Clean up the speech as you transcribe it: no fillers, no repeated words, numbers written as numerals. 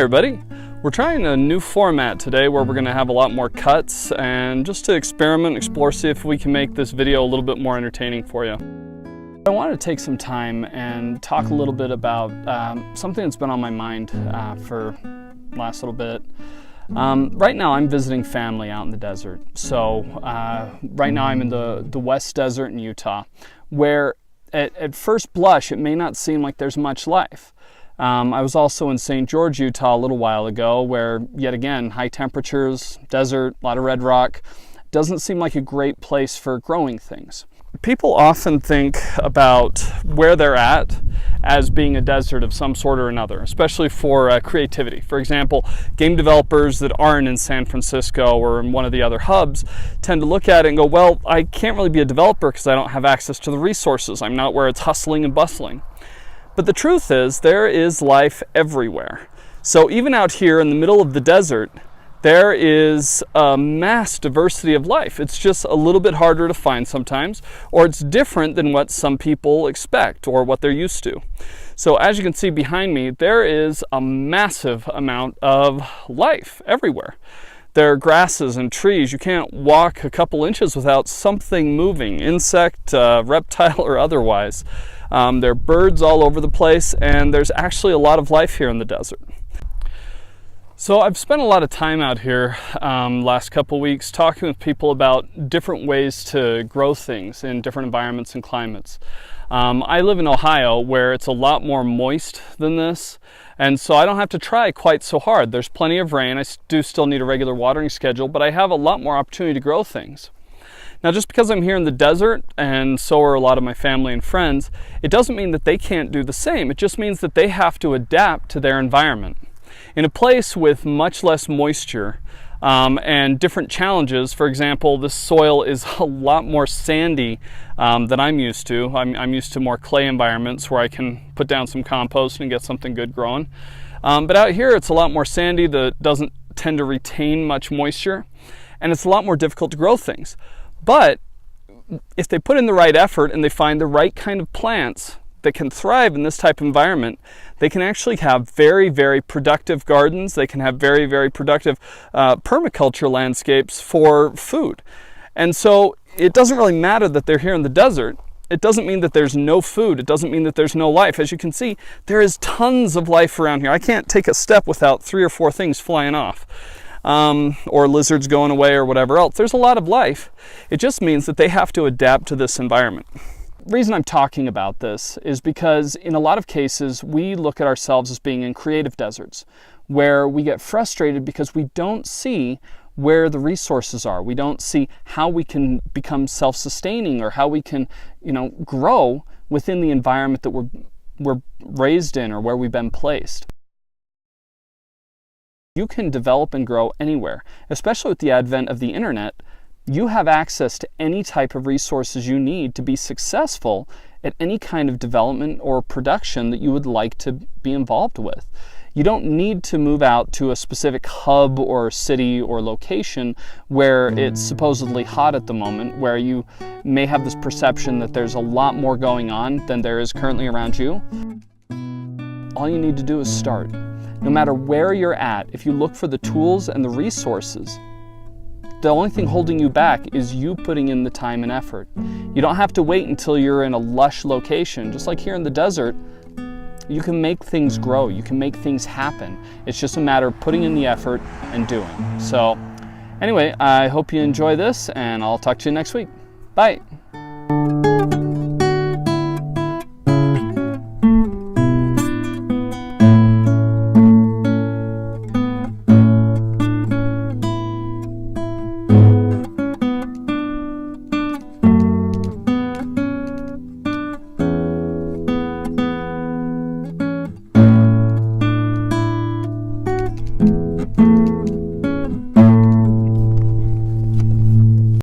everybody. We're trying a new format today where we're going to have a lot more cuts and just to experiment, explore, see if we can make this video a little bit more entertaining for you. I wanted to take some time and talk a little bit about something that's been on my mind for the last little bit. Right now I'm visiting family out in the desert. So right now I'm in the West Desert in Utah, where at first blush it may not seem like there's much life. I was also in St. George, Utah a little while ago, where yet again, high temperatures, desert, a lot of red rock. Doesn't seem like a great place for growing things. People often think about where they're at as being a desert of some sort or another, especially for creativity. For example, game developers that aren't in San Francisco or in one of the other hubs tend to look at it and go, well, I can't really be a developer because I don't have access to the resources. I'm not where it's hustling and bustling. But the truth is, there is life everywhere. So even out here in the middle of the desert, there is a mass diversity of life. It's just a little bit harder to find sometimes, or it's different than what some people expect or what they're used to. So as you can see behind me, there is a massive amount of life everywhere. There are grasses and trees. You can't walk a couple inches without something moving, insect, reptile, or otherwise. There are birds all over the place, and there's actually a lot of life here in the desert. So I've spent a lot of time out here last couple weeks talking with people about different ways to grow things in different environments and climates. I live in Ohio, where it's a lot more moist than this, and so I don't have to try quite so hard. There's plenty of rain. I do still need a regular watering schedule, but I have a lot more opportunity to grow things. Now, just because I'm here in the desert, and so are a lot of my family and friends, it doesn't mean that they can't do the same. It just means that they have to adapt to their environment. In a place with much less moisture and different challenges, for example, this soil is a lot more sandy than I'm used to. I'm used to more clay environments where I can put down some compost and get something good growing. But out here, it's a lot more sandy that doesn't tend to retain much moisture, and it's a lot more difficult to grow things. But if they put in the right effort and they find the right kind of plants that can thrive in this type of environment, they can actually have very, very productive gardens. They can have very, very productive permaculture landscapes for food. And so it doesn't really matter that they're here in the desert. It doesn't mean that there's no food. It doesn't mean that there's no life. As you can see, there is tons of life around here. I can't take a step without 3 or 4 things flying off. Or lizards going away or whatever else. There's a lot of life. It just means that they have to adapt to this environment. The reason I'm talking about this is because in a lot of cases we look at ourselves as being in creative deserts, where we get frustrated because we don't see where the resources are. We don't see how we can become self-sustaining or how we can, grow within the environment that we're raised in or where we've been placed. You can develop and grow anywhere, especially with the advent of the internet. You have access to any type of resources you need to be successful at any kind of development or production that you would like to be involved with. You don't need to move out to a specific hub or city or location where it's supposedly hot at the moment, where you may have this perception that there's a lot more going on than there is currently around you. All you need to do is start. No matter where you're at, if you look for the tools and the resources, the only thing holding you back is you putting in the time and effort. You don't have to wait until you're in a lush location. Just like here in the desert, you can make things grow. You can make things happen. It's just a matter of putting in the effort and doing. So anyway, I hope you enjoy this, and I'll talk to you next week. Bye.